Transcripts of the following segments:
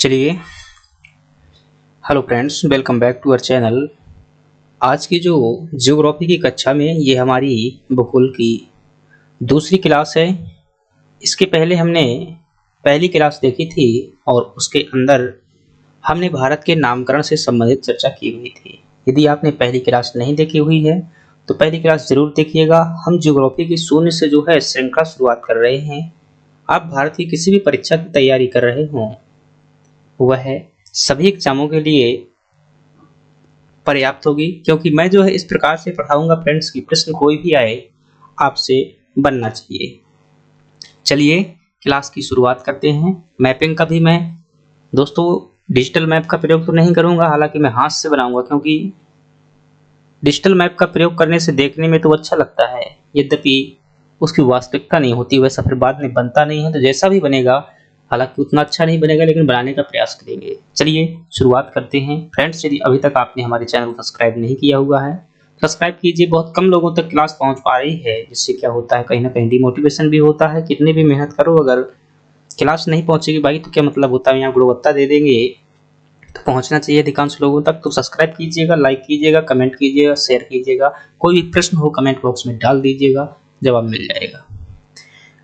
चलिए, hello friends, welcome back to our channel. आज की जो ज्योग्राफी की कक्षा में ये हमारी भूगोल की दूसरी क्लास है। इसके पहले हमने पहली क्लास देखी थी और उसके अंदर हमने भारत के नामकरण से संबंधित चर्चा की हुई थी। यदि आपने पहली क्लास नहीं देखी हुई है तो पहली क्लास जरूर देखिएगा। हम ज्योग्राफी की शून्य से जो है श्रृंखला शुरुआत कर रहे हैं। आप भारत की किसी भी परीक्षा की तैयारी कर रहे हों, वह सभी एग्जामों के लिए पर्याप्त होगी, क्योंकि मैं जो है इस प्रकार से पढ़ाऊंगा फ्रेंड्स की प्रश्न कोई भी आए आपसे बनना चाहिए। चलिए क्लास की शुरुआत करते हैं। मैपिंग का भी मैं दोस्तों डिजिटल मैप का प्रयोग तो नहीं करूंगा, हालांकि मैं हाथ से बनाऊंगा, क्योंकि डिजिटल मैप का प्रयोग करने से देखने में तो अच्छा लगता है, यद्यपि उसकी वास्तविकता नहीं होती, वैसा फिर बाद में बनता नहीं है। तो जैसा भी बनेगा, हालांकि उतना अच्छा नहीं बनेगा, लेकिन बनाने का प्रयास करेंगे। चलिए शुरुआत करते हैं फ्रेंड्स। यदि अभी तक आपने हमारे चैनल को सब्सक्राइब नहीं किया हुआ है, सब्सक्राइब कीजिए। बहुत कम लोगों तक क्लास पहुंच पा रही है, जिससे क्या होता है, कहीं ना कहीं डिमोटिवेशन भी होता है। कितनी भी मेहनत करो, अगर क्लास नहीं पहुंचेगी भाई तो क्या मतलब होता है। यहाँ गुणवत्ता दे देंगे तो पहुंचना चाहिए अधिकांश लोगों तक। तो सब्सक्राइब कीजिएगा, लाइक कीजिएगा, कमेंट कीजिएगा, शेयर कीजिएगा। कोई भी प्रश्न हो कमेंट बॉक्स में डाल दीजिएगा, जवाब मिल जाएगा।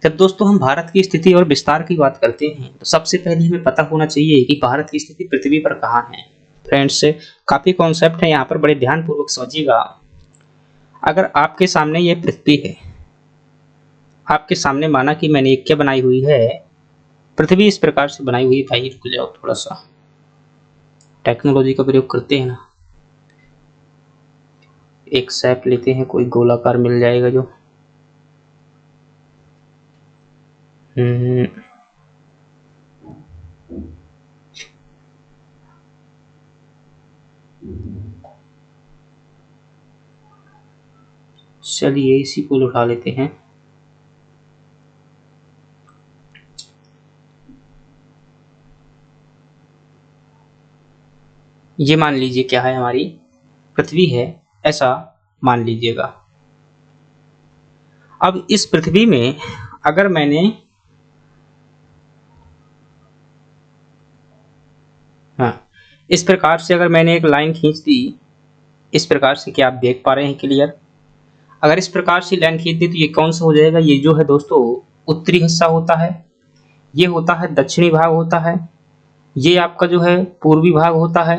जब दोस्तों हम भारत की स्थिति और विस्तार की बात करते हैं तो सबसे पहले हमें पता होना चाहिए कि भारत की स्थिति पृथ्वी पर कहाँ है। फ्रेंड्स, काफी कॉन्सेप्ट है यहाँ पर, बड़े ध्यान पूर्वक समझिएगा। अगर आपके सामने ये पृथ्वी है, आपके सामने माना कि मैंने एक क्या बनाई हुई है, पृथ्वी इस प्रकार से बनाई हुई है। भाई रुक जाओ, थोड़ा सा टेक्नोलॉजी का प्रयोग करते हैं ना। एक शेप लेते हैं, कोई गोलाकार मिल जाएगा जो चलिए इसी को उठा लेते हैं। ये मान लीजिए क्या है, हमारी पृथ्वी है, ऐसा मान लीजिएगा। अब इस पृथ्वी में अगर मैंने इस प्रकार से अगर मैंने एक लाइन खींच दी, इस प्रकार से, क्या आप देख पा रहे हैं क्लियर? अगर इस प्रकार से लाइन खींच दी तो ये कौन सा हो जाएगा? ये जो है दोस्तों उत्तरी हिस्सा होता है, ये होता है दक्षिणी भाग होता है, ये आपका जो है पूर्वी भाग होता है,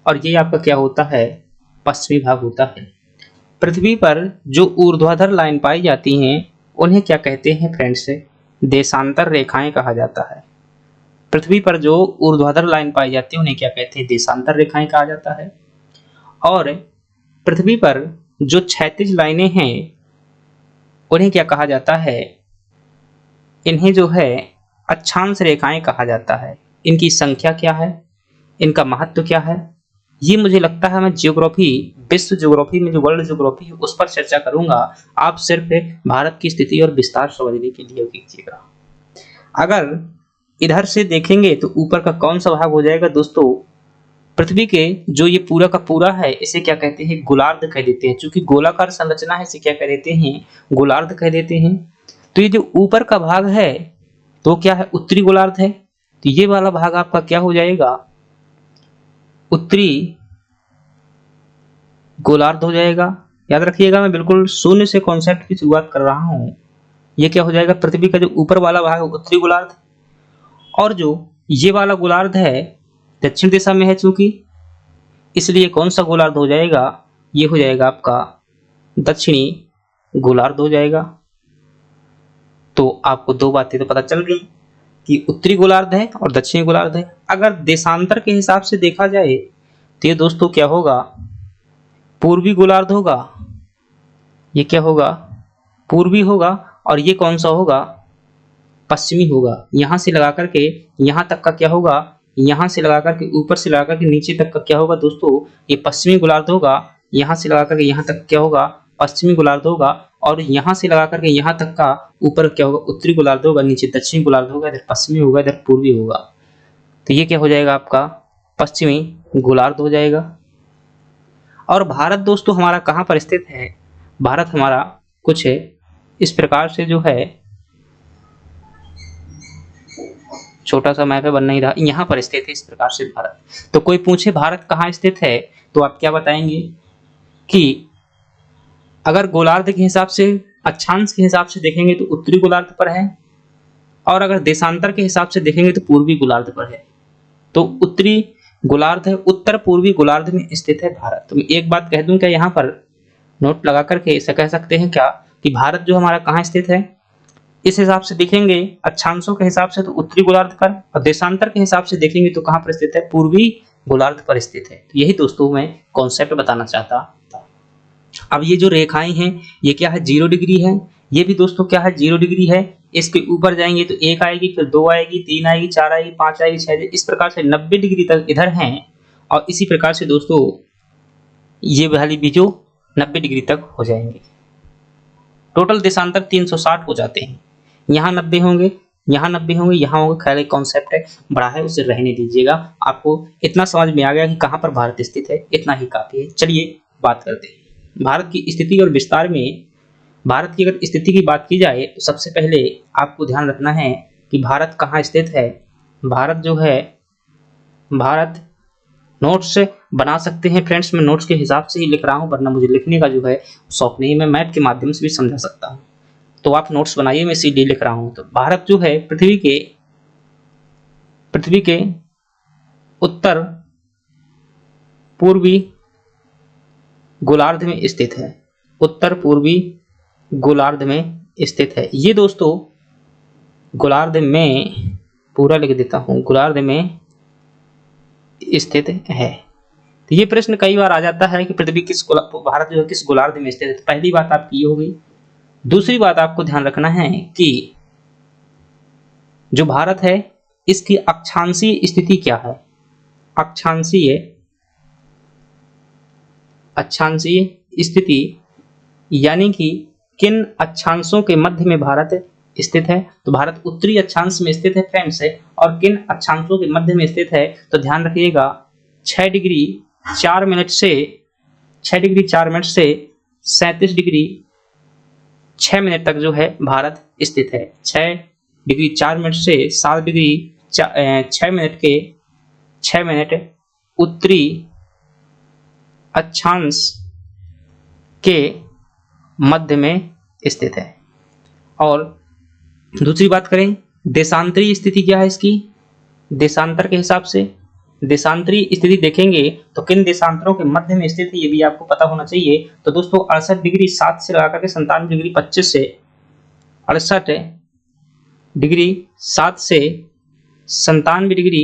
और ये आपका क्या होता है? पश्चिमी भाग होता है। पृथ्वी पर जो ऊर्ध्वाधर लाइन पाई जाती हैं उन्हें क्या कहते हैं फ्रेंड्स? देशांतर रेखाएं कहा जाता है। पृथ्वी पर जो ऊर्ध्वाधर लाइन पाई जाती है उन्हें क्या कहते हैं? देशांतर रेखाएं कहा जाता है। और पृथ्वी पर जो क्षैतिज लाइनें हैं उन्हें क्या कहा जाता है? इन्हें जो है अक्षांश रेखाएं कहा जाता है। इनकी संख्या क्या है, इनका महत्व क्या है, ये मुझे लगता है मैं ज्योग्राफी, विश्व ज्योग्राफी में जो वर्ल्ड ज्योग्राफी है उस पर चर्चा करूंगा। आप सिर्फ भारत की स्थिति और विस्तार समझने के लिए कीजिएगा। अगर इधर से देखेंगे तो ऊपर का कौन सा भाग हो जाएगा दोस्तों? पृथ्वी के जो ये पूरा का पूरा है, इसे क्या कहते हैं? गोलार्ध कह देते हैं। चूंकि गोलाकार संरचना है, इसे क्या कह देते हैं? गोलार्ध कह देते हैं। तो ये जो ऊपर का भाग है तो क्या है? उत्तरी गोलार्ध है। तो ये वाला भाग आपका क्या हो जाएगा? उत्तरी गोलार्ध हो जाएगा। याद रखिएगा, मैं बिल्कुल शून्य से कॉन्सेप्ट की शुरुआत कर रहा हूं। ये क्या हो जाएगा? पृथ्वी का जो ऊपर वाला भाग है उत्तरी गोलार्ध, और जो ये वाला गोलार्ध है दक्षिण दिशा में है, चूंकि इसलिए कौन सा गोलार्ध हो जाएगा? ये हो जाएगा आपका दक्षिणी गोलार्ध हो जाएगा। तो आपको दो बातें तो पता चल गई कि उत्तरी गोलार्ध है और दक्षिणी गोलार्ध है। अगर देशांतर के हिसाब से देखा जाए तो ये दोस्तों क्या होगा? पूर्वी गोलार्ध होगा। ये क्या होगा? पूर्वी होगा। और ये कौन सा होगा? पश्चिमी होगा। यहां से लगा करके यहां तक का क्या होगा? यहां से लगा करके ऊपर से लगा करके नीचे तक का क्या होगा दोस्तों? ये पश्चिमी गोलार्ध होगा। यहां से लगा करके यहां तक क्या होगा? पश्चिमी गोलार्ध होगा। और यहां से लगा करके यहां तक का ऊपर क्या होगा? उत्तरी गोलार्ध होगा, नीचे दक्षिणी गोलार्ध होगा, इधर पश्चिमी होगा, इधर पूर्वी होगा। तो ये क्या हो जाएगा आपका? पश्चिमी गोलार्ध हो जाएगा। और भारत दोस्तों हमारा कहाँ पर स्थित है? भारत हमारा कुछ इस प्रकार से जो है छोटा सा मैप है, बन नहीं रहा, यहाँ पर स्थित है इस प्रकार से भारत। तो कोई पूछे भारत कहाँ स्थित है तो आप क्या बताएंगे कि अगर गोलार्ध के हिसाब से, अक्षांश के हिसाब से देखेंगे तो उत्तरी गोलार्ध पर है, और अगर देशांतर के हिसाब से देखेंगे तो पूर्वी गोलार्ध पर है। तो उत्तरी गोलार्ध है, उत्तर पूर्वी गोलार्ध में स्थित है भारत। तो मैं एक बात कह दूं क्या, यहाँ पर नोट लगा करके ऐसा कह सकते हैं क्या कि भारत जो हमारा कहाँ स्थित है, इस हिसाब से देखेंगे अक्षांशों के हिसाब से तो उत्तरी गोलार्ध पर, और देशांतर के हिसाब से देखेंगे तो कहाँ पर स्थित है, पूर्वी गोलार्ध पर स्थित है। तो यही दोस्तों मैं कॉन्सेप्ट बताना चाहता था। अब ये जो रेखाएं हैं ये क्या है, 0 डिग्री है, ये भी दोस्तों क्या है, 0 डिग्री है। इसके ऊपर जाएंगे तो 1 आएगी, फिर 2 आएगी, 3 आएगी, 4 आएगी, 5 आएगी, 6 आएगी, इस प्रकार से 90 डिग्री तक इधर हैं। और इसी प्रकार से दोस्तों ये वाली भी जो 90 डिग्री तक हो जाएंगे। टोटल देशांतर 360 हो जाते हैं। यहाँ 90 होंगे, यहाँ 90 होंगे, यहाँ होंगे। खैर एक कॉन्सेप्ट है, बड़ा है, उसे रहने दीजिएगा। आपको इतना समझ में आ गया कि कहाँ पर भारत स्थित है, इतना ही काफी है। चलिए बात करते हैं भारत की स्थिति और विस्तार में। भारत की अगर स्थिति की बात की जाए तो सबसे पहले आपको ध्यान रखना है कि भारत कहाँ स्थित है। भारत जो है, भारत नोट्स बना सकते हैं फ्रेंड्स, मैं नोट्स के हिसाब से ही लिख रहा हूँ, वरना मुझे लिखने का जो है शौक नहीं, मैं मैप के माध्यम से भी समझा सकता हूँ। तो आप नोट्स बनाइए, मैं सीडी लिख रहा हूँ। तो भारत जो है पृथ्वी के उत्तर पूर्वी गोलार्ध में स्थित है, उत्तर पूर्वी गोलार्ध में स्थित है। ये दोस्तों गोलार्ध में, पूरा लिख देता हूं, गोलार्ध में स्थित है। तो ये प्रश्न कई बार आ जाता है कि पृथ्वी भारत जो है किस गोलार्ध में स्थित है। तो पहली बात आपकी ये हो गई। दूसरी बात आपको ध्यान रखना है कि जो भारत है इसकी अक्षांशीय स्थिति क्या है। अक्षांशीय स्थिति यानी कि किन अक्षांशों के मध्य में भारत स्थित है। तो भारत उत्तरी अक्षांश में स्थित है फ्रेंड्स है, और किन अक्षांशों के मध्य में स्थित है तो ध्यान रखिएगा 6 डिग्री 4 मिनट से 37 डिग्री 6 मिनट तक जो है भारत स्थित है। 6 डिग्री 4 मिनट से 7 डिग्री 6 मिनट उत्तरी अक्षांश के मध्य में स्थित है। और दूसरी बात करें देशांतरीय स्थिति क्या है इसकी, देशांतर के हिसाब से देशांतरीय स्थिति देखेंगे तो किन देशांतरों के मध्य में स्थित है ये भी आपको पता होना चाहिए। तो दोस्तों 68 डिग्री 7 से लगाकर के 97 डिग्री 25 से 68 डिग्री 7 से 97 डिग्री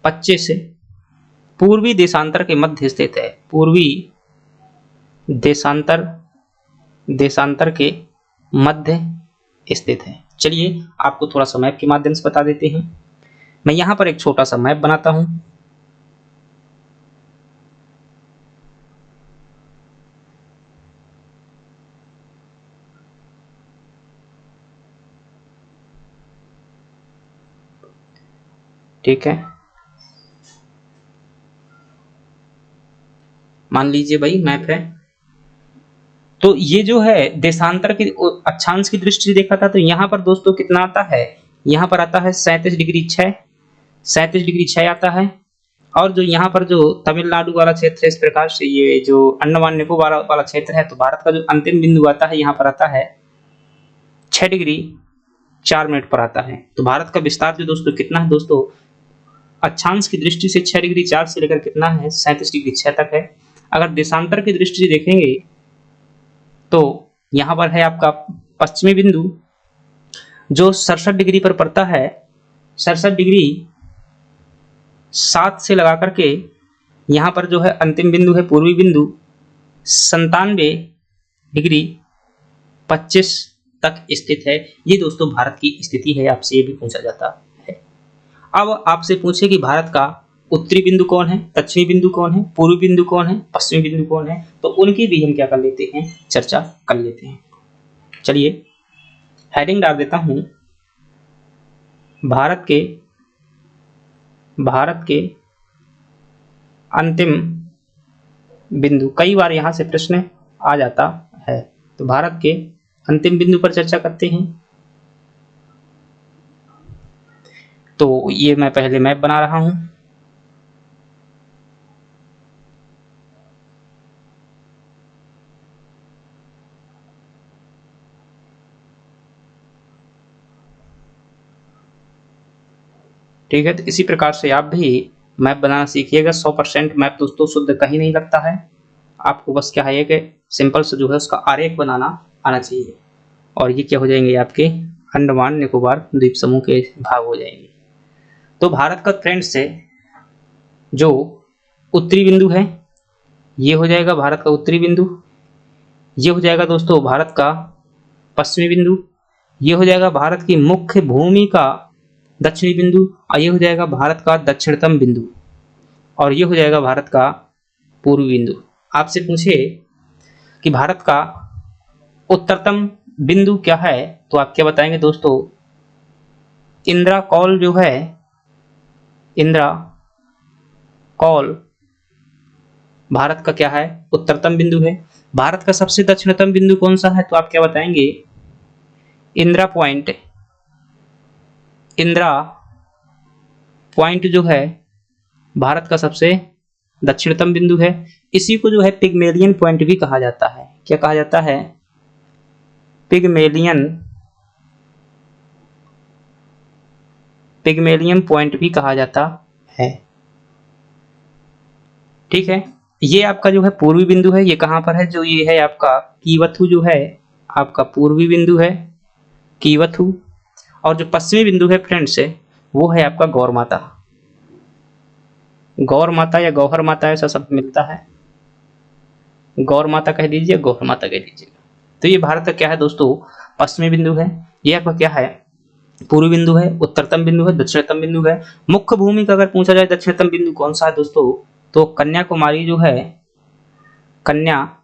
25 पूर्वी देशांतर के मध्य स्थित है, पूर्वी देशांतर के मध्य स्थित है। चलिए आपको थोड़ा सा मैप के माध्यम से बता देते हैं। मैं यहां पर एक छोटा सा मैप बनाता हूं। ठीक है, मान लीजिए भाई मैप है। तो ये जो है देशांतर की अक्षांश की दृष्टि से देखा था तो यहां पर दोस्तों कितना आता है, यहां पर आता है 37 डिग्री 6 आता है। और जो यहाँ पर जो तमिलनाडु वाला क्षेत्र है, इस प्रकार से ये जो अंडमान निकोबार वाला क्षेत्र है, तो भारत का जो अंतिम बिंदु आता है यहाँ पर आता है 6 डिग्री 4 मिनट पर आता है। तो भारत का विस्तार जो दोस्तों कितना है दोस्तों, अक्षांश की दृष्टि से 6 डिग्री 4 से लेकर कितना है 37 डिग्री 6 तक है। अगर देशांतर की दृष्टि से देखेंगे तो यहाँ पर है आपका पश्चिमी बिंदु जो 67 डिग्री पर पड़ता है, 67 डिग्री 7 से लगा करके यहाँ पर जो है अंतिम बिंदु है पूर्वी बिंदु 97 डिग्री 25 तक स्थित है। ये दोस्तों भारत की स्थिति है, आपसे ये भी पूछा जाता है। अब आपसे पूछे कि भारत का उत्तरी बिंदु कौन है, दक्षिणी बिंदु कौन है, पूर्वी बिंदु कौन है, पश्चिमी बिंदु कौन है, तो उनकी भी हम क्या कर लेते हैं, चर्चा कर लेते हैं। चलिए हेडिंग डाल देता हूं, भारत के अंतिम बिंदु। कई बार यहां से प्रश्न आ जाता है, तो भारत के अंतिम बिंदु पर चर्चा करते हैं। तो ये मैं पहले मैप बना रहा हूं। ठीक है, तो इसी प्रकार से आप भी मैप बनाना सीखिएगा। 100% मैप दोस्तों शुद्ध कहीं नहीं लगता है, आपको बस क्या है कि सिंपल से जो है उसका आरेख बनाना आना चाहिए, और ये क्या हो जाएंगे आपके अंडमान निकोबार द्वीप समूह के भाग हो जाएंगे। तो भारत का फ्रेंड से जो उत्तरी बिंदु है ये हो जाएगा भारत का उत्तरी बिंदु, ये हो जाएगा दोस्तों भारत का पश्चिमी बिंदु, ये हो जाएगा भारत की मुख्य भूमि का दक्षिणी बिंदु, और ये हो जाएगा भारत का दक्षिणतम बिंदु, और ये हो जाएगा भारत का पूर्वी बिंदु। आपसे पूछे कि भारत का उत्तरतम बिंदु क्या है, तो आप क्या बताएंगे दोस्तों? इंदिरा कौल जो है, इंदिरा कौल भारत का क्या है? उत्तरतम बिंदु है। भारत का सबसे दक्षिणतम बिंदु कौन सा है, तो आप क्या बताएंगे? इंदिरा पॉइंट। इंदिरा पॉइंट जो है भारत का सबसे दक्षिणतम बिंदु है। इसी को जो है पिगमेलियन पॉइंट भी कहा जाता है। क्या कहा जाता है? पिगमेलियन पॉइंट भी कहा जाता है। ठीक है, ये आपका जो है पूर्वी बिंदु है। ये कहां पर है? जो ये है आपका कीवथु जो है आपका पूर्वी बिंदु है, कीवथु। और जो पश्चिमी बिंदु है फ्रेंड्स वो है आपका गौर माता। गौर माता या गौहर माता ऐसा शब्द मिलता है, गौर माता कह दीजिए, गौहर माता कह दीजिएगा। तो ये भारत का क्या है दोस्तों? पश्चिमी बिंदु है। ये आपका क्या है? पूर्वी बिंदु है, उत्तरतम बिंदु है, दक्षिणतम बिंदु है। मुख्य भूमि का अगर पूछा जाए दक्षिणतम बिंदु कौन सा है दोस्तों, तो कन्याकुमारी जो है, कन्याकुमारी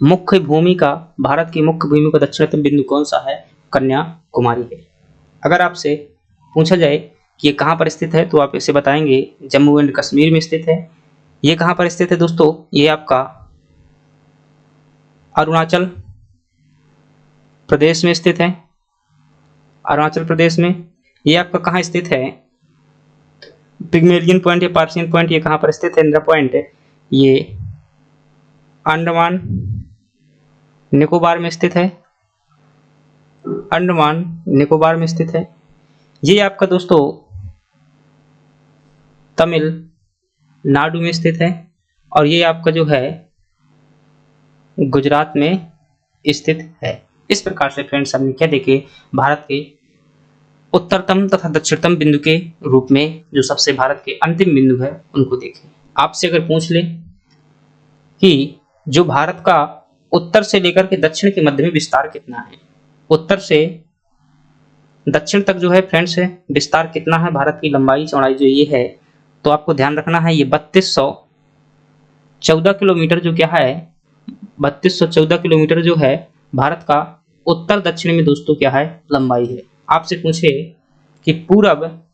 मुख्य भूमि का, भारत की मुख्य भूमि का दक्षिणतम बिंदु कौन सा है? कन्याकुमारी है। अगर आपसे पूछा जाए कि ये कहाँ पर स्थित है, तो आप इसे बताएंगे जम्मू एंड कश्मीर में स्थित है। ये कहाँ पर स्थित है दोस्तों? ये आपका अरुणाचल प्रदेश में स्थित है। अरुणाचल प्रदेश में। ये आपका कहाँ स्थित है? पिगमेलियन पॉइंट या पार्शियन पॉइंट ये कहाँ पर स्थित है? इंदिरा पॉइंट ये अंडमान निकोबार में स्थित है। अंडमान निकोबार में स्थित है। ये आपका दोस्तों तमिलनाडु में स्थित है, और ये आपका जो है गुजरात में स्थित है। इस प्रकार से फ्रेंड्स हमने क्या देखे? भारत के उत्तरतम तथा दक्षिणतम बिंदु के रूप में जो सबसे भारत के अंतिम बिंदु है उनको देखें। आपसे अगर पूछ ले कि जो भारत का उत्तर से लेकर के दक्षिण के मध्य में विस्तार कितना है, उत्तर से दक्षिण तक जो है फ्रेंड्स है विस्तार कितना है, भारत की लंबाई चौड़ाई जो ये है, तो आपको ध्यान रखना है ये 3214 किलोमीटर जो क्या है, 3214 किलोमीटर जो है भारत का उत्तर दक्षिण में दोस्तों क्या है? लंबाई है। आपसे पूछे कि पूरब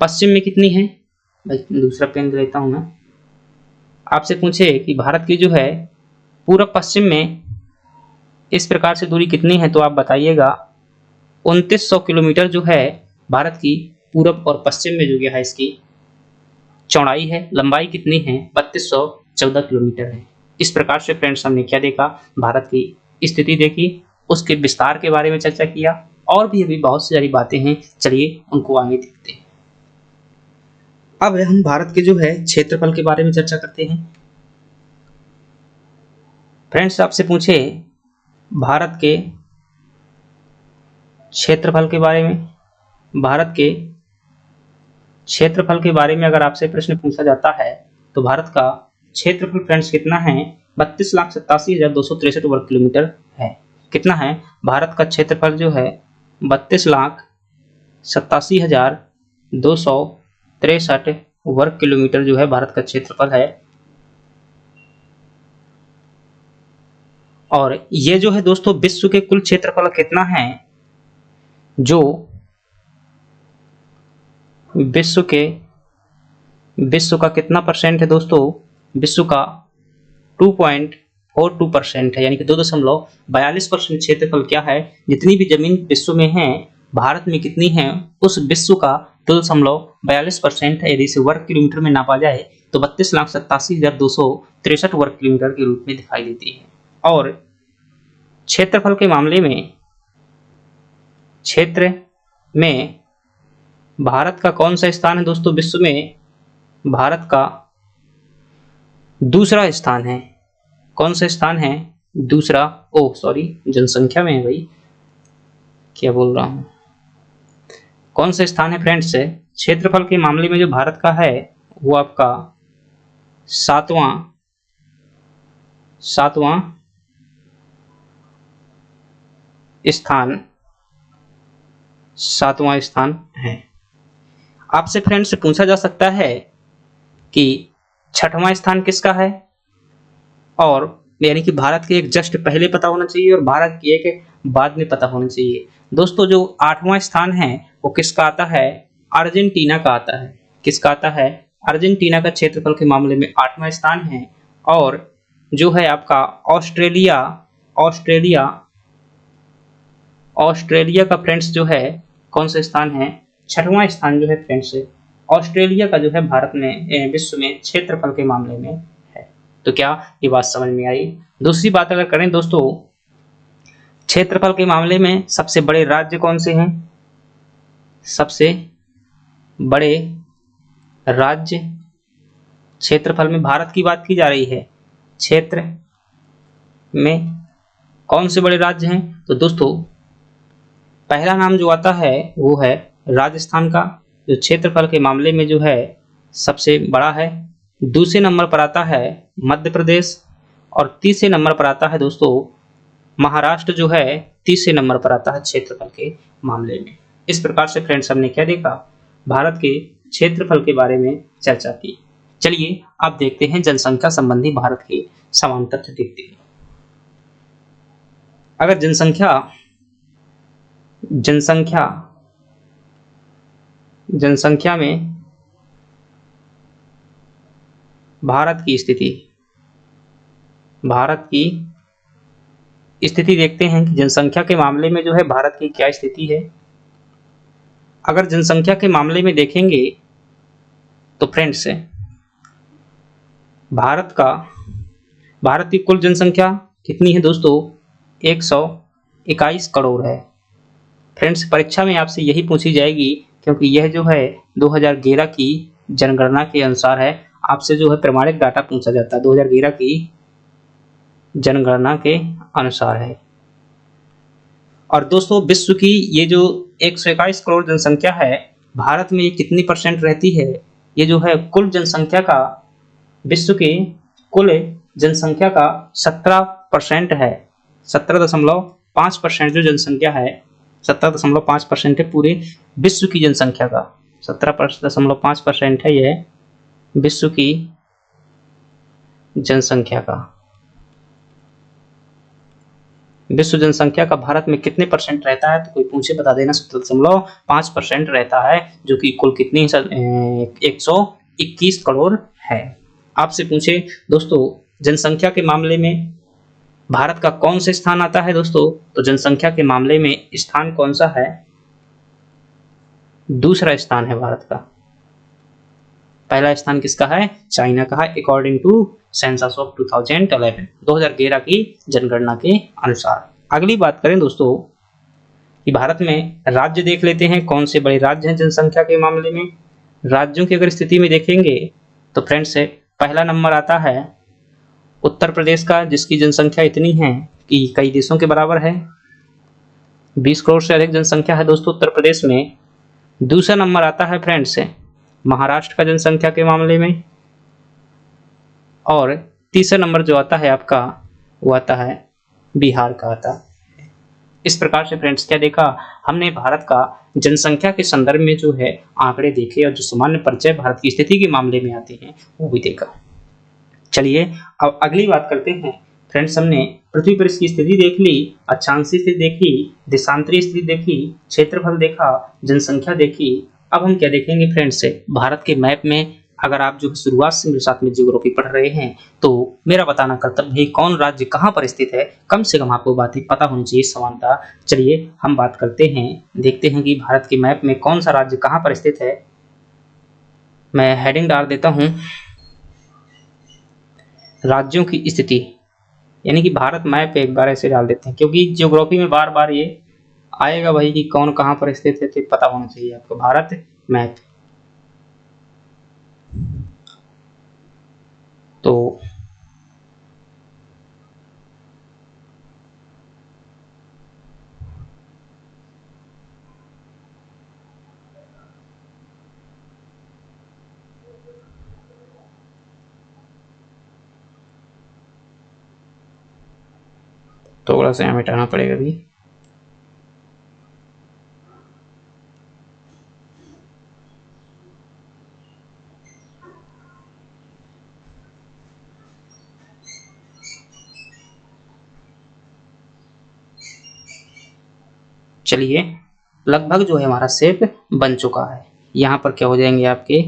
पश्चिम में कितनी है, दूसरा पेन लेता हूं मैं। आपसे पूछे कि भारत की जो है पूरब पश्चिम में इस प्रकार से दूरी कितनी है, तो आप बताइएगा 2900 किलोमीटर जो है भारत की पूरब और पश्चिम में जो है इसकी चौड़ाई है। लंबाई कितनी है? 3214 किलोमीटर है। इस प्रकार से फ्रेंड्स हमने क्या देखा? भारत की स्थिति देखी, उसके विस्तार के बारे में चर्चा किया, और भी अभी बहुत सारी बातें हैं, चलिए उनको आगे देखते हैं। अब हम भारत के जो है क्षेत्रफल के बारे में चर्चा करते हैं। फ्रेंड्स आपसे पूछे भारत के क्षेत्रफल के बारे में, भारत के क्षेत्रफल के बारे में अगर आपसे प्रश्न पूछा जाता है तो भारत का क्षेत्रफल फ्रेंड्स कितना है? 32,87,263 वर्ग किलोमीटर है। कितना है? भारत का क्षेत्रफल जो है 32,87,263 वर्ग किलोमीटर जो है भारत का क्षेत्रफल है। और ये जो है दोस्तों विश्व के कुल क्षेत्रफल कितना है? जो विश्व का कितना परसेंट है दोस्तों? विश्व का 2.42% है, यानी कि 2.42% क्षेत्रफल क्या है? जितनी भी जमीन विश्व में है भारत में कितनी है उस विश्व का 2.42% है। यदि इसे वर्ग किलोमीटर में नापा जाए तो 32,87,263 वर्ग किलोमीटर के रूप में दिखाई देती है। और क्षेत्रफल के मामले में क्षेत्र में भारत का कौन सा स्थान है दोस्तों? विश्व में भारत का दूसरा स्थान है। कौन सा स्थान है? दूसरा। जनसंख्या में है भाई, क्या बोल रहा हूं। कौन सा स्थान है फ्रेंड्स? क्षेत्रफल के मामले में जो भारत का है वो आपका सातवां स्थान है। आपसे फ्रेंड्स पूछा जा सकता है कि छठवां स्थान किसका है, और यानी कि भारत के एक जस्ट पहले पता होना चाहिए और भारत की एक बाद में पता होना चाहिए। दोस्तों जो 8वां स्थान है वो किसका आता है? अर्जेंटीना का आता है। किसका आता है? अर्जेंटीना का क्षेत्रफल के मामले में 8वां स्थान है। और जो है आपका ऑस्ट्रेलिया का फ्रेंड्स जो है कौन सा स्थान है? 6वां स्थान जो है फ्रेंड्स ऑस्ट्रेलिया का जो है भारत में विश्व में क्षेत्रफल के मामले में है। तो क्या ये बात समझ में आई? दूसरी बात अगर करें दोस्तों, क्षेत्रफल के मामले में सबसे बड़े राज्य कौन से हैं? सबसे बड़े राज्य क्षेत्रफल में भारत की बात की जा रही है, क्षेत्र में कौन से बड़े राज्य हैं? तो दोस्तों पहला नाम जो आता है वो है राजस्थान का, जो क्षेत्रफल के मामले में जो है सबसे बड़ा है। दूसरे नंबर पर आता है मध्य प्रदेश, और तीसरे नंबर पर आता है दोस्तों महाराष्ट्र, जो है तीसरे नंबर पर आता है क्षेत्रफल के मामले में। इस प्रकार से फ्रेंड्स हमने क्या देखा? भारत के क्षेत्रफल के बारे में चर्चा की। चलिए अब देखते हैं जनसंख्या संबंधी भारत के समान तथ्य देखते हैं। अगर जनसंख्या में भारत की स्थिति देखते हैं कि जनसंख्या के मामले में जो है भारत की क्या स्थिति है। अगर जनसंख्या के मामले में देखेंगे तो फ्रेंड्स भारत की कुल जनसंख्या कितनी है दोस्तों? 121 करोड़ है। फ्रेंड्स परीक्षा में आपसे यही पूछी जाएगी, क्योंकि यह जो है 2011 की जनगणना के अनुसार है। आपसे जो है प्रमाणित डाटा पूछा जाता है, 2011 की जनगणना के अनुसार है। और दोस्तों विश्व की ये जो 121 करोड़ जनसंख्या है, भारत में ये कितनी परसेंट रहती है? ये जो है कुल जनसंख्या का, विश्व की कुल जनसंख्या का 17% है। 17.5% जो जनसंख्या है, 17.5% है पूरे विश्व की जनसंख्या का। 17.5% है यह विश्व की जनसंख्या का। विश्व जनसंख्या का भारत में कितने परसेंट रहता है? तो कोई पूछे बता देना। 17.5% रहता है, जो कि कुल कितनी 121 करोड़ है। आपसे पूछे दोस्तों जनसंख्या के मामले में भारत का कौन सा स्थान आता है दोस्तों? तो जनसंख्या के मामले में स्थान कौन सा है? दूसरा स्थान है भारत का। पहला स्थान किसका है? चाइना का है, अकॉर्डिंग टू सेंसस ऑफ 2011 की जनगणना के अनुसार। अगली बात करें दोस्तों कि भारत में राज्य देख लेते हैं, कौन से बड़े राज्य हैं जनसंख्या के मामले में। राज्यों की अगर स्थिति में देखेंगे तो फ्रेंड्स पहला नंबर आता है उत्तर प्रदेश का, जिसकी जनसंख्या इतनी है कि कई देशों के बराबर है। 20 करोड़ से अधिक जनसंख्या है दोस्तों उत्तर प्रदेश में। दूसरा नंबर आता है फ्रेंड्स महाराष्ट्र का जनसंख्या के मामले में, और तीसरा नंबर जो आता है आपका वो आता है बिहार का आता है। इस प्रकार से फ्रेंड्स क्या देखा हमने? भारत का जनसंख्या के संदर्भ में जो है आंकड़े देखे, और जो सामान्य परिचय भारत की स्थिति के मामले में आते हैं वो भी देखा। चलिए अब अगली बात करते हैं फ्रेंड्स। हमने पृथ्वी पर इसकी स्थिति देख ली, अक्षांशीय स्थिति देखी, देशांतरीय स्थिति देखी, क्षेत्रफल देखा, जनसंख्या देखी। अब हम क्या देखेंगे फ्रेंड्स? भारत के मैप में अगर आप जो शुरुआत से मेरे साथ में ज्योग्राफी पढ़ रहे हैं तो मेरा बताना कर्तव्य है कौन राज्य कहाँ पर स्थित है, कम से कम आपको बातें पता होनी चाहिए समानता। चलिए हम बात करते हैं, देखते हैं कि भारत के मैप में कौन सा राज्य कहाँ पर स्थित है। मैं हेडिंग डाल देता हूँ राज्यों की स्थिति, यानी कि भारत मैप पे एक बार ऐसे डाल देते हैं, क्योंकि ज्योग्राफी में बार बार ये आएगा भाई कि कौन कहाँ पर स्थित है, तो पता होना चाहिए आपको। भारत मैप तो थोड़ा सा यहाँ मिटाना पड़ेगा अभी। चलिए लगभग जो है हमारा शेप बन चुका है। यहाँ पर क्या हो जाएंगे आपके,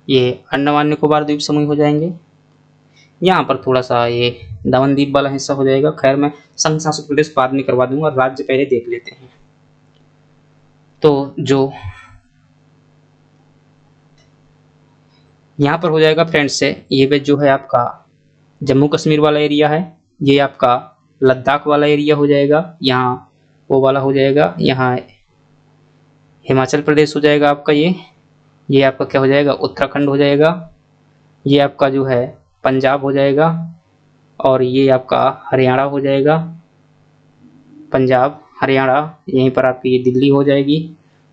ये अंडमान निकोबार द्वीप समूह हो जाएंगे। यहाँ पर थोड़ा सा ये दमन द्वीप वाला हिस्सा हो जाएगा। खैर मैं संघ शासित प्रदेश बाद में करवा दूंगा, राज्य पहले देख लेते हैं। तो जो यहाँ पर हो जाएगा फ्रेंड्स से, ये जो है आपका जम्मू कश्मीर वाला एरिया है, ये आपका लद्दाख वाला एरिया हो जाएगा, यहाँ वो वाला हो जाएगा, यहाँ हिमाचल प्रदेश हो जाएगा आपका, ये आपका क्या हो जाएगा, उत्तराखंड हो जाएगा, ये आपका जो है पंजाब हो जाएगा, और ये आपका हरियाणा हो जाएगा। पंजाब हरियाणा, यहीं पर आपकी ये दिल्ली हो जाएगी।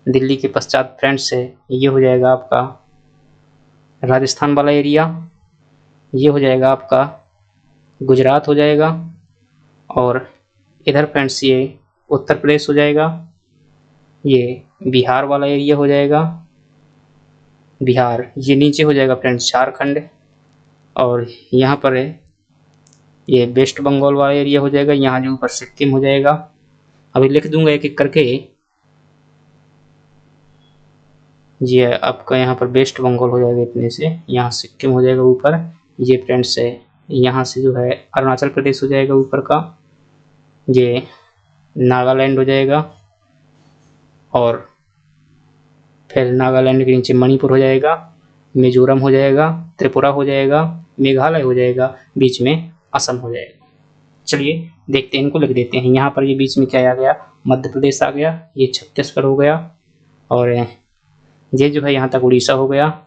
दिल्ली के पश्चात फ्रेंड्स से ये हो जाएगा आपका राजस्थान वाला एरिया, ये हो जाएगा आपका गुजरात हो जाएगा, और इधर फ्रेंड्स ये उत्तर प्रदेश हो जाएगा, ये बिहार वाला एरिया हो जाएगा, बिहार, ये नीचे हो जाएगा फ्रेंड्स झारखंड, और यहाँ पर है ये वेस्ट बंगाल वाला एरिया हो जाएगा, यहाँ जो ऊपर सिक्किम हो जाएगा। अभी लिख दूंगा एक एक करके। ये आपका यहाँ पर वेस्ट बंगाल हो जाएगा इतने से, यहाँ सिक्किम हो जाएगा ऊपर, ये फ्रेंड्स है यहाँ से जो है अरुणाचल प्रदेश हो जाएगा ऊपर का, ये नागालैंड हो जाएगा, और फिर नागालैंड के नीचे मणिपुर हो जाएगा, मिजोरम हो जाएगा, त्रिपुरा हो जाएगा, मेघालय हो जाएगा, बीच में असम हो जाएगा। चलिए देखते हैं, इनको लिख देते हैं। यहाँ पर ये बीच में क्या आ गया, मध्य प्रदेश आ गया, ये छत्तीसगढ़ हो गया, और ये जो है यहाँ तक उड़ीसा हो गया,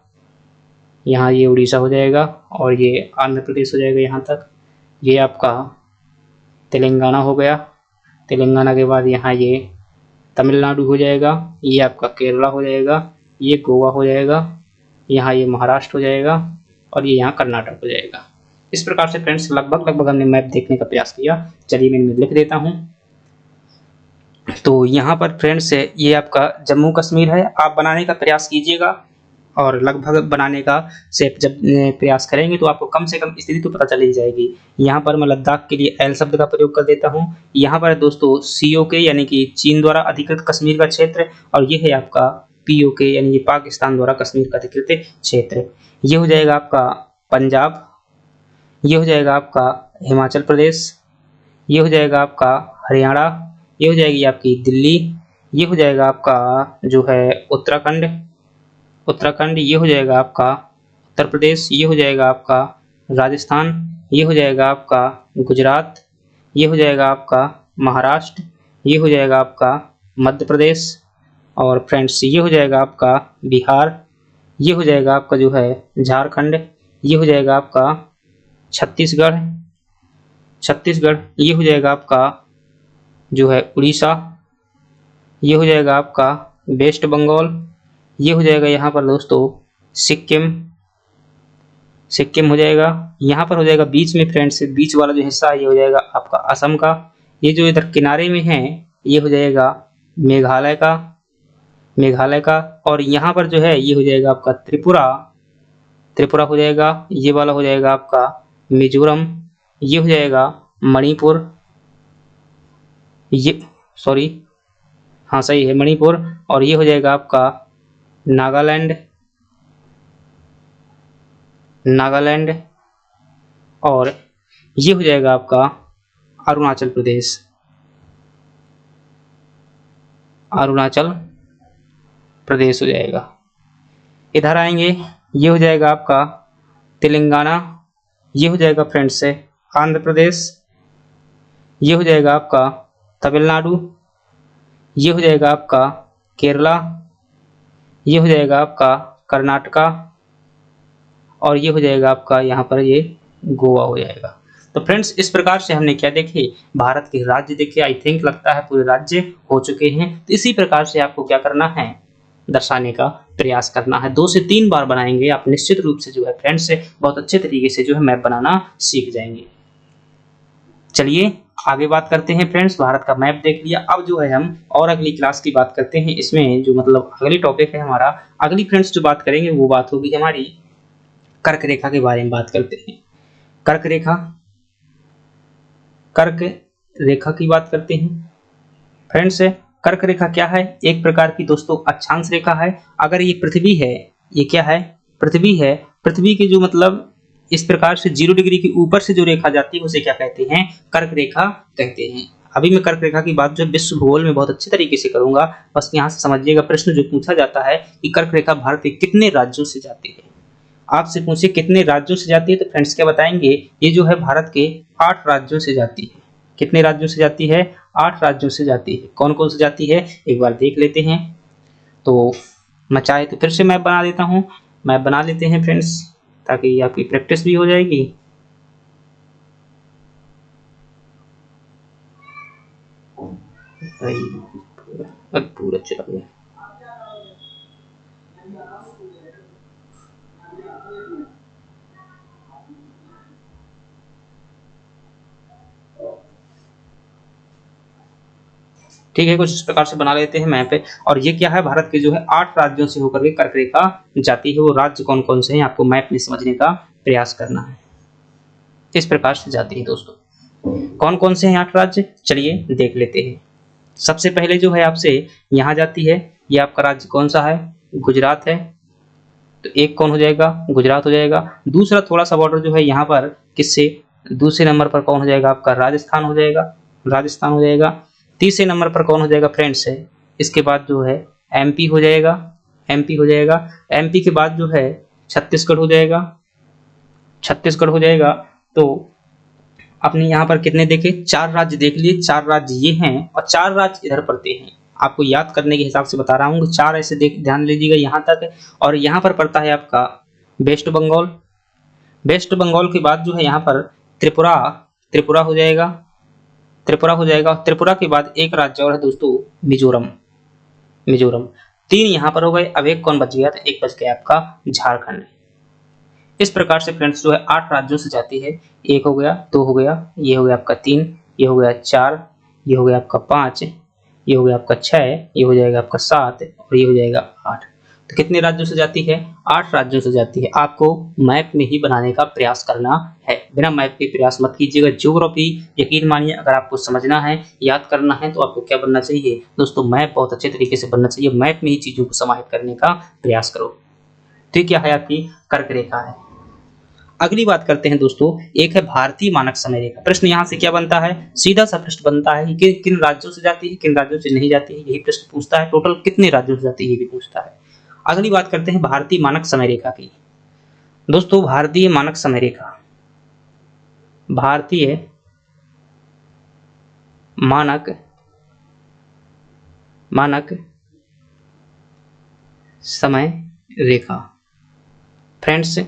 यहाँ ये उड़ीसा हो जाएगा, और ये आंध्र प्रदेश हो जाएगा यहाँ तक, ये आपका तेलंगाना हो गया, तेलंगाना के बाद यहाँ ये तमिलनाडु हो जाएगा, ये आपका केरला हो जाएगा, ये गोवा हो जाएगा, यहाँ ये महाराष्ट्र हो जाएगा, और ये यहाँ कर्नाटक हो जाएगा। इस प्रकार से फ्रेंड्स लगभग हमने मैप देखने का प्रयास किया। चलिए मैं इनमें लिख देता हूँ। तो यहाँ पर फ्रेंड्स ये आपका जम्मू कश्मीर है, आप बनाने का प्रयास कीजिएगा, और लगभग बनाने का शेप जब प्रयास करेंगे तो आपको कम से कम स्थिति तो पता चल ही जाएगी। यहाँ पर मैं लद्दाख के लिए एल शब्द का प्रयोग कर देता हूँ। यहाँ पर दोस्तों COK यानी कि चीन द्वारा अधिकृत कश्मीर का क्षेत्र, और ये है आपका POK यानी कि पाकिस्तान द्वारा कश्मीर का अधिकृत क्षेत्र। ये हो जाएगा आपका पंजाब, ये हो जाएगा आपका हिमाचल प्रदेश, ये हो जाएगा आपका हरियाणा, ये हो जाएगी आपकी दिल्ली, ये हो जाएगा आपका जो है उत्तराखंड, ये हो जाएगा आपका उत्तर प्रदेश, ये हो जाएगा आपका राजस्थान, ये हो जाएगा आपका गुजरात, ये हो जाएगा आपका महाराष्ट्र, ये हो जाएगा आपका मध्य प्रदेश, और फ्रेंड्स ये हो जाएगा आपका बिहार, ये हो जाएगा आपका जो है झारखंड, ये हो जाएगा आपका छत्तीसगढ़, ये हो जाएगा आपका जो है उड़ीसा, ये हो जाएगा आपका वेस्ट बंगाल, ये हो जाएगा यहाँ पर दोस्तों सिक्किम हो जाएगा। यहाँ पर हो जाएगा बीच में फ्रेंड्स, बीच वाला जो हिस्सा है ये हो जाएगा आपका असम का, ये जो इधर किनारे में है ये हो जाएगा मेघालय का, और यहाँ पर जो है ये हो जाएगा आपका त्रिपुरा हो जाएगा, ये वाला हो जाएगा आपका मिजोरम, ये हो जाएगा मणिपुर, ये सॉरी हाँ सही है मणिपुर, और ये हो जाएगा आपका नागालैंड, नागालैंड, और ये हो जाएगा आपका अरुणाचल प्रदेश। अरुणाचल प्रदेश हो जाएगा। इधर आएंगे, ये हो जाएगा आपका तेलंगाना, ये हो जाएगा फ्रेंड्स से आंध्र प्रदेश, ये हो जाएगा आपका तमिलनाडु, ये हो जाएगा आपका केरला, ये हो जाएगा आपका कर्नाटका, और ये हो जाएगा आपका यहाँ पर ये गोवा हो जाएगा। तो फ्रेंड्स इस प्रकार से हमने क्या देखे, भारत के राज्य देखे। आई थिंक लगता है पूरे राज्य हो चुके हैं। तो इसी प्रकार से आपको क्या करना है, दर्शाने का प्रयास करना है। 2 से 3 बार बनाएंगे, आप निश्चित रूप से जो है फ्रेंड्स से बहुत अच्छे तरीके से जो है मैप बनाना सीख जाएंगे। चलिए आगे बात करते हैं फ्रेंड्स। भारत का मैप देख लिया, अब जो है हम और अगली क्लास की बात करते हैं। इसमें जो मतलब अगली टॉपिक है हमारा, अगली फ्रेंड्स जो बात करेंगे वो बात होगी हमारी कर्क रेखा के बारे में बात करते हैं। कर्क रेखा, कर्क रेखा की बात करते हैं फ्रेंड्स। कर्क रेखा क्या है, एक प्रकार की दोस्तों अक्षांश रेखा है। अगर ये पृथ्वी है, ये क्या है, पृथ्वी है, पृथ्वी की जो मतलब इस प्रकार से 0 डिग्री के ऊपर से जो रेखा जाती है उसे क्या कहते हैं, कर्क रेखा कहते हैं। अभी मैं कर्क रेखा की बात जो विश्व भूगोल में बहुत अच्छे तरीके से करूंगा, बस यहाँ से समझिएगा। प्रश्न जो पूछा जाता है कि कर्क रेखा भारत के कितने राज्यों से जाती है, आपसे पूछे कितने राज्यों से जाती है, तो फ्रेंड्स क्या बताएंगे, ये जो है भारत के 8 राज्यों से जाती है। कितने राज्यों से जाती है, 8 राज्यों से जाती है। कौन कौन से जाती है एक बार देख लेते हैं। तो मैं चाहे तो फिर से मैप बना देता हूँ, मैप बना लेते हैं फ्रेंड्स, ताकि आपकी प्रैक्टिस भी हो जाएगी। पूरा चला गया। ठीक है, कुछ इस प्रकार से बना लेते हैं मैप पे। और ये क्या है, भारत के जो है 8 राज्यों से होकर के कर्क रेखा जाती है। वो राज्य कौन कौन से हैं आपको मैप में समझने का प्रयास करना है। इस प्रकार से जाती है दोस्तों। कौन कौन से हैं 8 राज्य, चलिए देख लेते हैं। सबसे पहले जो है आपसे यहाँ जाती है, ये आपका राज्य कौन सा है, गुजरात है। तो एक कौन हो जाएगा, गुजरात हो जाएगा। दूसरा थोड़ा सा बॉर्डर जो है यहाँ पर किससे, दूसरे नंबर पर कौन हो जाएगा आपका, राजस्थान हो जाएगा, राजस्थान हो जाएगा। तीसरे नंबर पर कौन हो जाएगा फ्रेंड्स है, इसके बाद जो है एमपी हो जाएगा, एमपी हो जाएगा। एमपी के बाद जो है छत्तीसगढ़ हो जाएगा, छत्तीसगढ़ हो जाएगा। तो अपने यहाँ पर कितने देखे, 4 राज्य देख लिए, 4 राज्य ये हैं और 4 राज्य इधर पड़ते हैं। आपको याद करने के हिसाब से बता रहा हूँ, 4 ऐसे देख ध्यान लीजिएगा यहाँ तक। और यहाँ पर पड़ता है आपका वेस्ट बंगाल, वेस्ट बंगाल के बाद जो है यहाँ पर त्रिपुरा, त्रिपुरा हो जाएगा, त्रिपुरा हो जाएगा। त्रिपुरा के बाद एक राज्य और है दोस्तों, मिजोरम, मिजोरम। 3 यहाँ पर हो गए। अब एक कौन बच गया, तो एक बच गया आपका झारखंड। इस प्रकार से फ्रेंड्स जो है 8 राज्यों से जाती है। 1 हो गया, 2 हो गया, ये हो गया आपका 3, ये हो गया 4, ये हो गया आपका 5, ये हो गया आपका 6, ये हो जाएगा आपका 7 और ये हो जाएगा 8। तो कितने राज्यों से जाती है, 8 राज्यों से जाती है। आपको मैप में ही बनाने का प्रयास करना है, बिना मैप के प्रयास मत कीजिएगा। ज्योग्राफी यकीन मानिए अगर आपको समझना है, याद करना है, तो आपको क्या बनना चाहिए दोस्तों, मैप बहुत अच्छे तरीके से बनना चाहिए। मैप में ही चीजों को समाहित करने का प्रयास करो। तो ये क्या है, आपकी कर्क रेखा है। अगली बात करते हैं दोस्तों, एक है भारतीय मानक समय रेखा। प्रश्न यहाँ से क्या बनता है, सीधा सा प्रश्न बनता है कि किन राज्यों से जाती है, किन राज्यों से नहीं जाती है, यही प्रश्न पूछता है। टोटल कितने राज्यों से जाती है ये भी पूछता है। अगली बात करते हैं भारतीय मानक समय रेखा की। दोस्तों भारतीय मानक समय रेखा, भारतीय मानक, मानक समय रेखा फ्रेंड्स,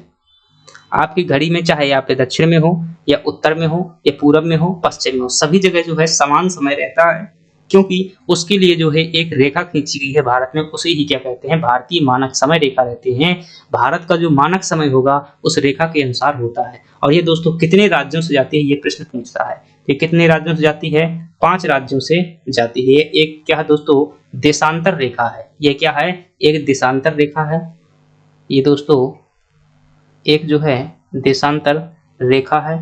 आपकी घड़ी में चाहे आप दक्षिण में हो या उत्तर में हो या पूरब में हो, पश्चिम में हो, सभी जगह जो है समान समय रहता है। क्योंकि उसके लिए जो है एक रेखा खींची गई है भारत में, उसे ही क्या कहते हैं, भारतीय मानक समय रेखा रहते हैं। भारत का जो मानक समय होगा उस रेखा के अनुसार होता है। और ये दोस्तों कितने राज्यों से जाती है, ये प्रश्न पूछता है। ये कितने राज्यों से जाती है, 5 राज्यों से जाती है। एक क्या है दोस्तों, देशांतर रेखा है। ये क्या है, एक देशांतर रेखा है। ये दोस्तों एक जो है देशांतर रेखा है।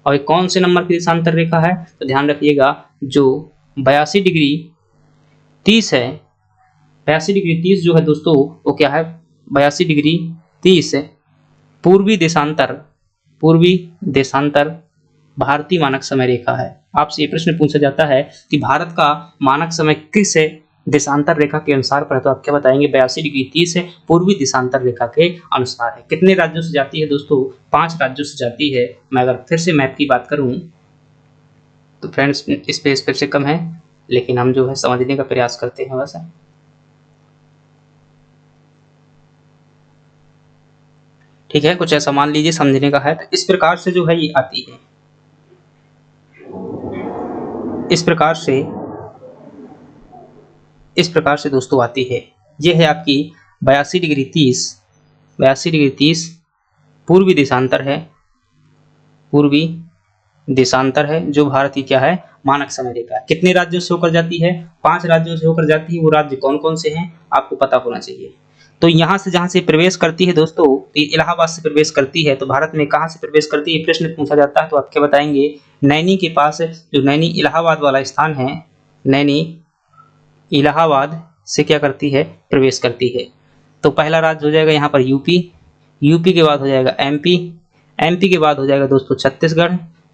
और कौन से नंबर की देशांतर रेखा है, तो ध्यान रखिएगा, जो 82 डिग्री 30 है, 82 डिग्री 30 जो है दोस्तों वो क्या है, 82 डिग्री 30 है, पूर्वी देशांतर भारतीय मानक समय रेखा है। आपसे ये प्रश्न पूछा जाता है कि भारत का मानक समय किस देशांतर रेखा के अनुसार पर है, तो आप क्या बताएंगे? 82 डिग्री 30 है, पूर्वी देशांतर रेखा के अनुसार है। कितने राज्यों से जाती है दोस्तों? 5 राज्यों से जाती है। मैं अगर फिर से मैप की बात करूं तो फ्रेंड्स स्पेस फिर से कम है, लेकिन हम जो है समझने का प्रयास करते हैं वैसा। ठीक है, कुछ ऐसा मान लीजिए समझने का है। तो इस प्रकार से जो है ये आती है, इस प्रकार से दोस्तों आती है। ये है आपकी 82 डिग्री 30 पूर्वी देशांतर है जो भारत की क्या है? मानक समय रेखा है। कितने राज्यों से होकर जाती है? 5 राज्यों से होकर जाती है। वो राज्य कौन कौन से हैं आपको पता होना चाहिए। तो यहाँ से जहाँ से प्रवेश करती है दोस्तों, इलाहाबाद से प्रवेश करती है। तो भारत में कहाँ से प्रवेश करती है प्रश्न पूछा जाता है, तो आप क्या बताएंगे? नैनी के पास जो नैनी इलाहाबाद वाला स्थान है, नैनी इलाहाबाद से क्या करती है? प्रवेश करती है। तो पहला राज्य हो जाएगा यहाँ पर यूपी के बाद हो जाएगा एमपी के बाद हो जाएगा दोस्तों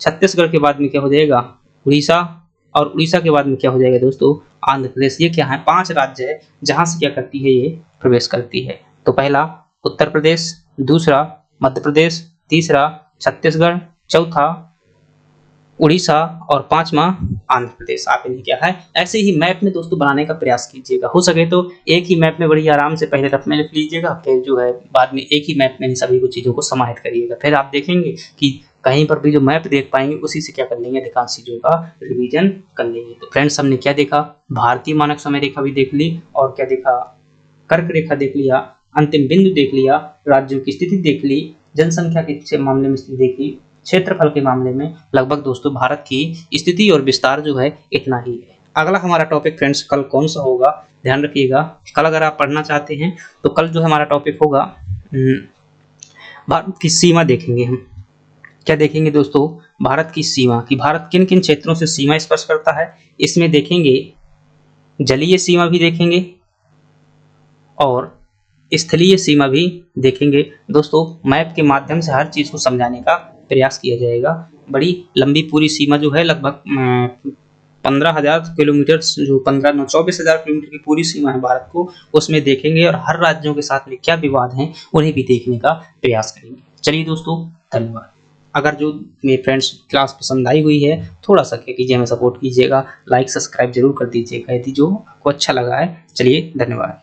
छत्तीसगढ़ के बाद में क्या हो जाएगा? उड़ीसा, और उड़ीसा के बाद में क्या हो जाएगा दोस्तों? आंध्र प्रदेश। ये क्या है? 5 राज्य है जहां से क्या करती है? ये प्रवेश करती है। तो पहला उत्तर प्रदेश, दूसरा मध्य प्रदेश, तीसरा छत्तीसगढ़, चौथा उड़ीसा और 5वां आंध्र प्रदेश। आप इन्हें क्या है ऐसे ही मैप में दोस्तों बनाने का प्रयास कीजिएगा। हो सके तो एक ही मैप में बड़ी आराम से पहले रफ में लिख लीजिएगा, फिर जो है बाद में एक ही मैप में सभी कुछ चीज़ों को समाहित करिएगा। फिर आप देखेंगे कि कहीं पर भी जो मैप देख पाएंगे उसी से क्या कर लेंगे? अधिकांश चीज़ों का रिवीजन कर लेंगे। तो फ्रेंड्स हमने क्या देखा? भारतीय मानक समय रेखा भी देख ली, और क्या देखा? कर्क रेखा देख लिया, अंतिम बिंदु देख लिया, राज्यों की स्थिति देख ली, जनसंख्या के मामले में स्थिति देखी, क्षेत्रफल के मामले में लगभग दोस्तों भारत की स्थिति और विस्तार जो है इतना ही है। अगला हमारा टॉपिक फ्रेंड्स कल कौन सा होगा ध्यान रखिएगा। कल अगर आप पढ़ना चाहते हैं तो कल जो हमारा टॉपिक होगा भारत की सीमा देखेंगे हम। क्या देखेंगे दोस्तों? भारत की सीमा, कि भारत किन किन क्षेत्रों से सीमा स्पर्श करता है। इसमें देखेंगे जलीय सीमा भी देखेंगे और स्थलीय सीमा भी देखेंगे। दोस्तों मैप के माध्यम से हर चीज को समझाने का प्रयास किया जाएगा। बड़ी लंबी पूरी सीमा जो है लगभग 15,000 किलोमीटर, जो 24,000 किलोमीटर की पूरी सीमा है भारत को, उसमें देखेंगे और हर राज्यों के साथ में क्या विवाद हैं उन्हें भी देखने का प्रयास करेंगे। चलिए दोस्तों धन्यवाद। अगर जो मेरे फ्रेंड्स क्लास पसंद आई हुई है थोड़ा सा क्या कीजिए, हमें सपोर्ट कीजिएगा, लाइक सब्सक्राइब जरूर कर दीजिएगा यदि जो आपको अच्छा लगा है। चलिए धन्यवाद।